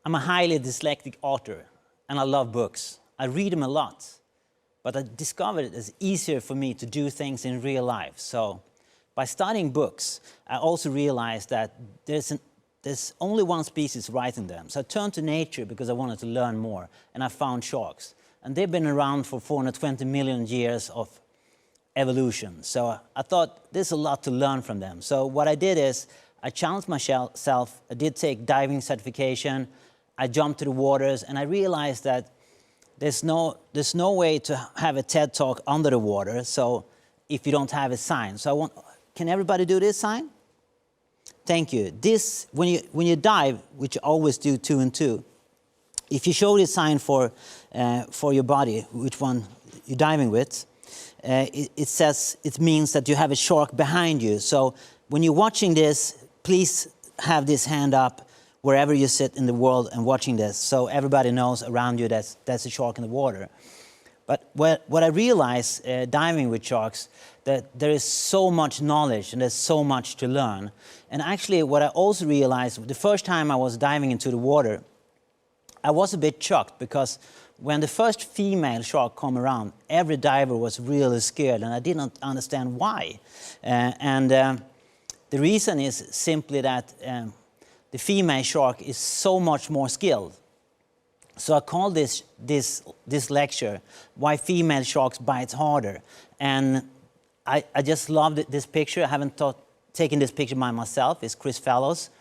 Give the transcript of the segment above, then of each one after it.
I'm a highly dyslexic author, and I love books. I read them a lot, but I discovered it's easier for me to do things in real life. So by studying books, I also realized that there's only one species writing them. So I turned to nature because I wanted to learn more, and I found sharks. And they've been around for 420 million years of evolution. So I thought there's a lot to learn from them. So what I did is I challenged myself. I did take diving certification. I jumped to the waters, and I realized that there's no way to have a TED Talk under the water, so if you don't have a sign. So can everybody do this sign? Thank you. This, when you dive, which you always do 2 and 2, if you show this sign for your body, which one you're diving with, it means that you have a shark behind you. So when you're watching this, please have this hand up wherever you sit in the world and watching this, so everybody knows around you that's a shark in the water. But what I realized diving with sharks, that there is so much knowledge and there's so much to learn. And actually what I also realized, the first time I was diving into the water, I was a bit shocked, because when the first female shark came around, every diver was really scared, and I didn't understand why. The reason is simply that the female shark is so much more skilled. So I call this lecture, Why Female Sharks Bite Harder. And I just loved this picture. I haven't taken this picture by myself. It's Chris Fellows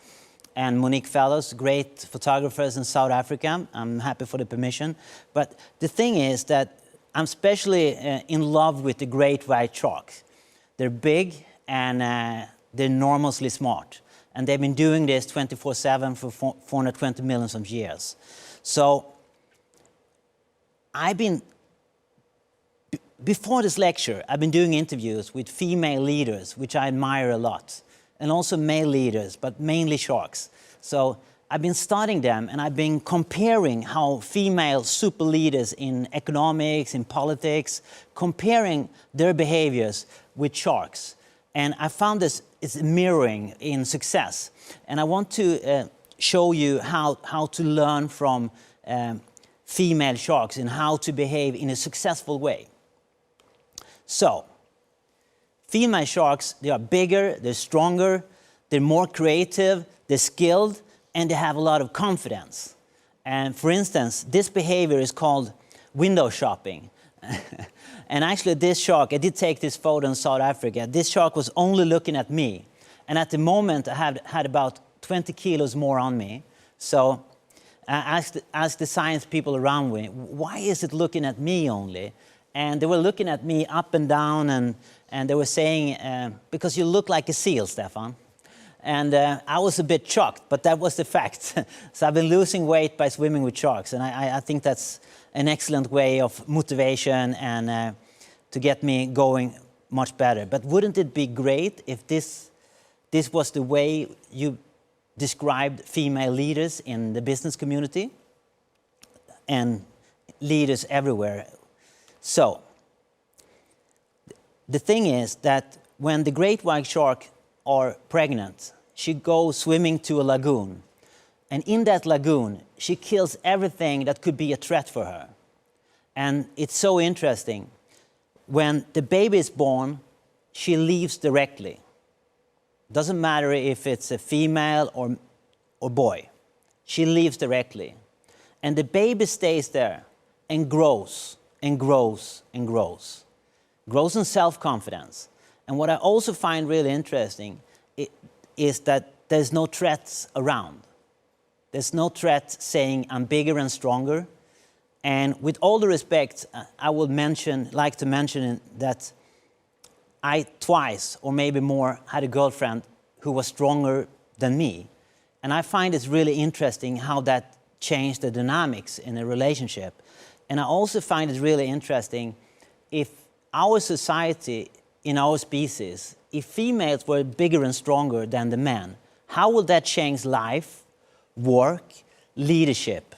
and Monique Fellows, great photographers in South Africa. I'm happy for the permission. But the thing is that I'm especially in love with the great white sharks. They're big and they're enormously smart. And they've been doing this 24/7 for 420 millions of years. So before this lecture, I've been doing interviews with female leaders, which I admire a lot, and also male leaders, but mainly sharks. So I've been studying them, and I've been comparing how female super leaders in economics, in politics, comparing their behaviors with sharks. And I found this is mirroring in success. And I want to show you how to learn from female sharks and how to behave in a successful way. So, female sharks, they are bigger, they're stronger, they're more creative, they're skilled, and they have a lot of confidence. And for instance, this behavior is called window shopping. And actually this shark, I did take this photo in South Africa, this shark was only looking at me. And at the moment I had about 20 kilos more on me. So I asked the science people around me, why is it looking at me only? And they were looking at me up and down, and they were saying, because you look like a seal, Stefan. And I was a bit shocked, but that was the fact. So I've been losing weight by swimming with sharks, and I think that's an excellent way of motivation and to get me going much better. But wouldn't it be great if this was the way you described female leaders in the business community and leaders everywhere? So the thing is that when the great white shark are pregnant, she goes swimming to a lagoon. And in that lagoon, she kills everything that could be a threat for her. And it's so interesting. When the baby is born, she leaves directly. Doesn't matter if it's a female or boy. She leaves directly. And the baby stays there and grows and grows and grows. Grows in self-confidence. And what I also find really interesting is that there's no threats around. There's no threat saying I'm bigger and stronger. And with all the respect, I would like to mention that I twice or maybe more had a girlfriend who was stronger than me. And I find it's really interesting how that changed the dynamics in a relationship. And I also find it really interesting if our society, in our species, if females were bigger and stronger than the men, how would that change life, work, leadership,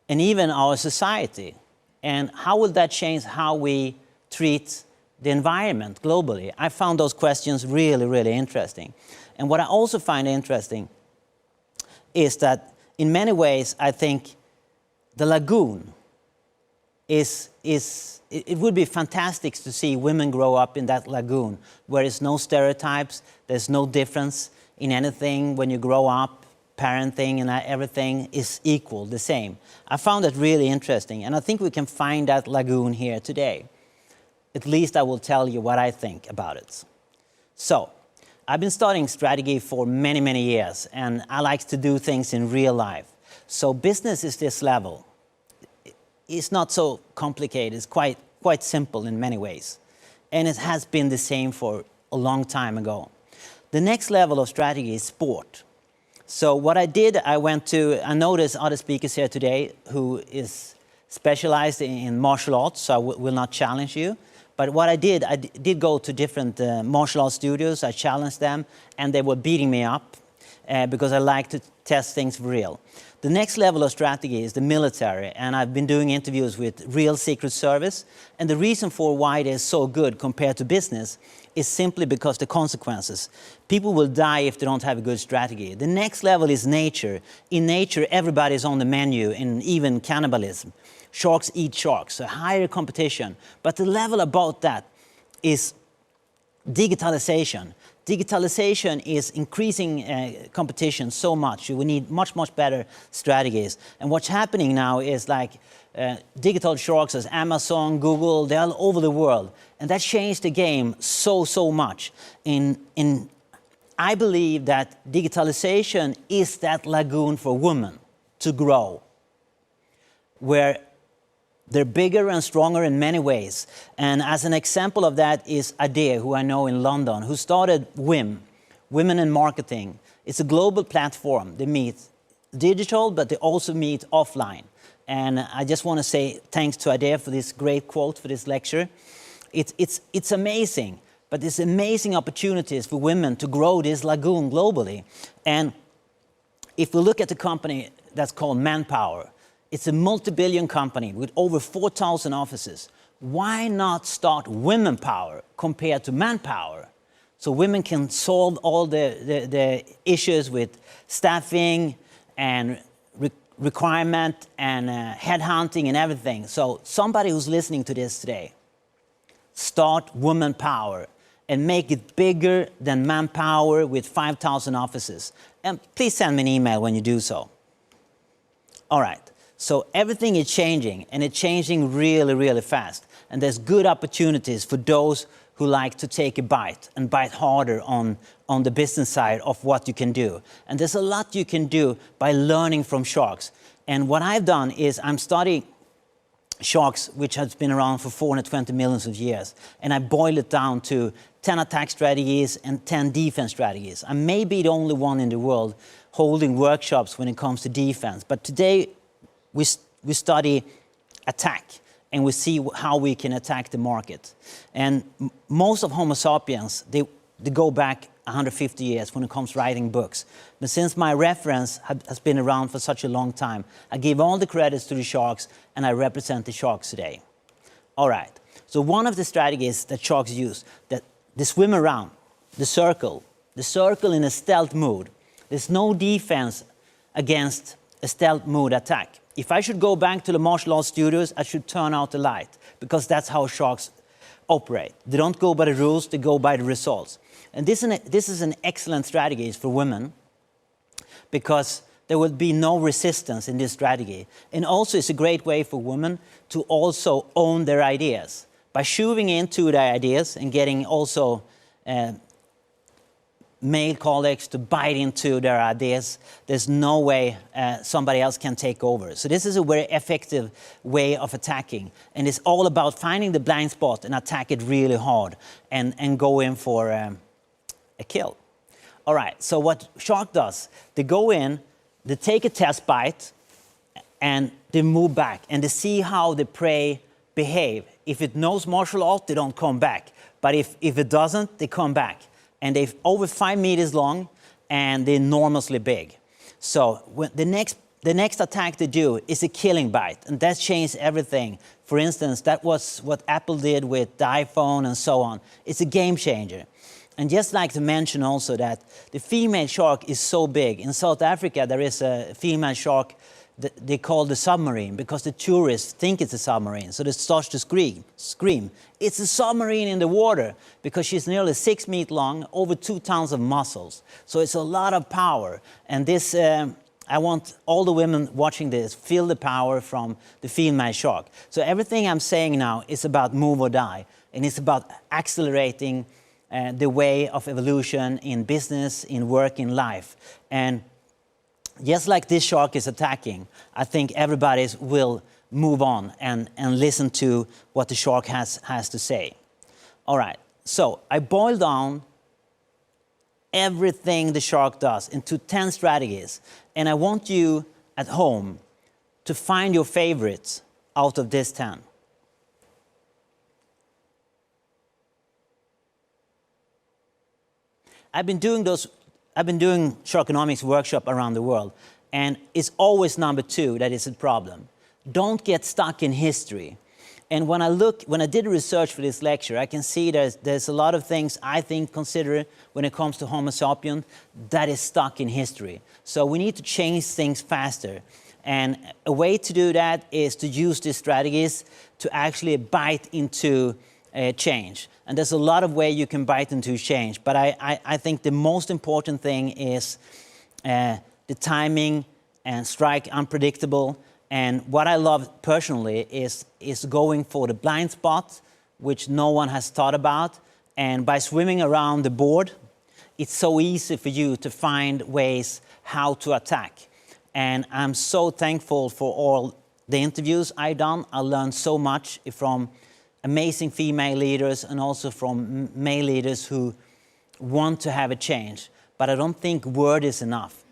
and even our society? And how will that change how we treat the environment globally? I found those questions really, really interesting. And what I also find interesting is that in many ways, I think the lagoon it would be fantastic to see women grow up in that lagoon where there's no stereotypes, there's no difference in anything when you grow up, parenting and everything is equal, the same. I found that really interesting, and I think we can find that lagoon here today. At least I will tell you what I think about it. So, I've been studying strategy for many, many years, and I like to do things in real life. So business is this level. It's not so complicated, it's quite simple in many ways. And it has been the same for a long time ago. The next level of strategy is sport. So what I did, I noticed other speakers here today who is specialized in martial arts, so I will not challenge you. But what I did go to different martial arts studios, I challenged them, and they were beating me up because I like to test things for real. The next level of strategy is the military, and I've been doing interviews with real Secret Service, and the reason for why it is so good compared to business is simply because the consequences. People will die if they don't have a good strategy. The next level is nature. In nature, everybody's on the menu, and even cannibalism. Sharks eat sharks, a higher competition. But the level above that is digitalization. Digitalization is increasing competition so much. We need much, much better strategies. And what's happening now is like digital sharks as Amazon, Google, they're all over the world. And that changed the game so much. I believe that digitalization is that lagoon for women to grow, where they're bigger and stronger in many ways. And as an example of that is Ade, who I know in London, who started WIM, Women in Marketing. It's a global platform. They meet digital, but they also meet offline. And I just want to say thanks to Ade for this great quote for this lecture. It's amazing, but there's amazing opportunities for women to grow this lagoon globally. And if we look at the company that's called Manpower, it's a multi-billion company with over 4,000 offices. Why not start Women Power compared to Manpower? So women can solve all the issues with staffing and requirement and headhunting and everything. So somebody who's listening to this today, start Women Power and make it bigger than Manpower with 5,000 offices. And please send me an email when you do so. All right. So everything is changing, and it's changing really, really fast. And there's good opportunities for those who like to take a bite and bite harder on the business side of what you can do. And there's a lot you can do by learning from sharks. And what I've done is I'm studying sharks, which has been around for 420 millions of years. And I boil it down to 10 attack strategies and 10 defense strategies. I may be the only one in the world holding workshops when it comes to defense. But today, we study attack, and we see how we can attack the market. And most of Homo sapiens, they go back 150 years when it comes to writing books. But since my reference has been around for such a long time, I give all the credits to the sharks, and I represent the sharks today. All right, so one of the strategies that sharks use, that they swim around, the circle in a stealth mode. There's no defense against a stealth mode attack. If I should go back to the martial arts studios, I should turn out the light, because that's how sharks operate. They don't go by the rules, they go by the results. And this is an excellent strategy for women, because there will be no resistance in this strategy. And also it's a great way for women to also own their ideas. By shoving into their ideas and getting also male colleagues to bite into their ideas, there's no way somebody else can take over. So this is a very effective way of attacking. And it's all about finding the blind spot and attack it really hard and go in for a kill. All right, so what shark does, they go in, they take a test bite, and they move back, and they see how the prey behave. If it knows martial art, they don't come back. But if it doesn't, they come back. And they're over 5 meters long, and they're enormously big. So when the next attack they do is a killing bite, and that changed everything. For instance, that was what Apple did with the iPhone and so on. It's a game changer. And just like to mention also that the female shark is so big. In South Africa, there is a female shark that they call the submarine because the tourists think it's a submarine. So they start to scream. It's a submarine in the water because she's nearly 6 meters long, over 2 tons of muscles. So it's a lot of power. And this, I want all the women watching this, feel the power from the female shark. So everything I'm saying now is about move or die. And it's about accelerating the way of evolution in business, in work, in life. And just like this shark is attacking, I think everybody will move on and listen to what the shark has to say. All right, so I boiled down everything the shark does into 10 strategies. And I want you at home to find your favorites out of this 10. I've been doing Sharkonomics workshop around the world, and it's always number 2 that is a problem. Don't get stuck in history. And when I did research for this lecture, I can see there's a lot of things I think consider when it comes to Homo sapien that is stuck in history. So we need to change things faster. And a way to do that is to use these strategies to actually bite into change. And there's a lot of ways you can bite into change. But I think the most important thing is the timing and strike unpredictable. And what I love personally is going for the blind spot, which no one has thought about. And by swimming around the board, it's so easy for you to find ways how to attack. And I'm so thankful for all the interviews I've done. I learned so much from amazing female leaders and also from male leaders who want to have a change. But I don't think word is enough.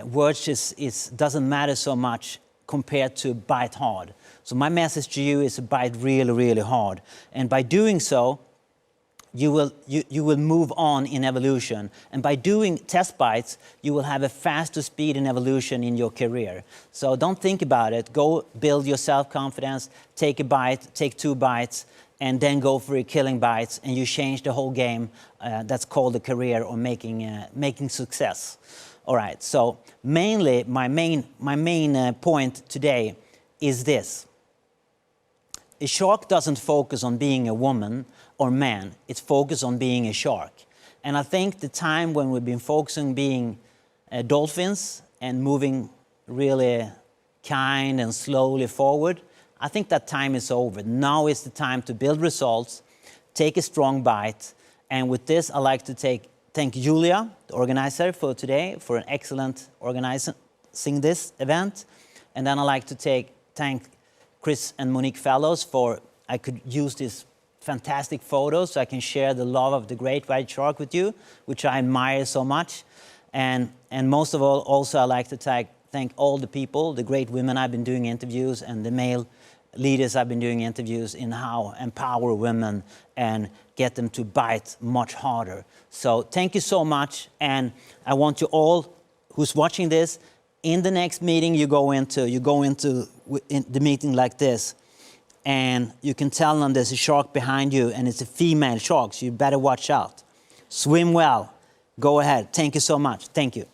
Words doesn't matter so much compared to bite hard. So my message to you is to bite really, really hard. And by doing so, you will move on in evolution. And by doing test bites, you will have a faster speed in evolution in your career. So don't think about it. Go build your self-confidence, take a bite, take 2 bites, and then go for your killing bites, and you change the whole game. That's called a career or making success. All right, so mainly my main point today is this. A shark doesn't focus on being a woman or man, it's focused on being a shark. And I think the time when we've been focusing on being dolphins and moving really kind and slowly forward, I think that time is over. Now is the time to build results, take a strong bite. And with this, I'd like to thank Julia, the organizer for today, for an excellent organizing this event. And then I'd like to thank Chris and Monique Fellows for I could use these fantastic photos so I can share the love of the great white shark with you, which I admire so much. And most of all, also I'd like to thank all the people, the great women I've been doing interviews, and the male leaders I've been doing interviews in how empower women and get them to bite much harder. So thank you so much. And I want you all who's watching this, in the next meeting you go into the meeting like this, and you can tell them there's a shark behind you and it's a female shark, so you better watch out. Swim well. Go ahead. Thank you so much. Thank you.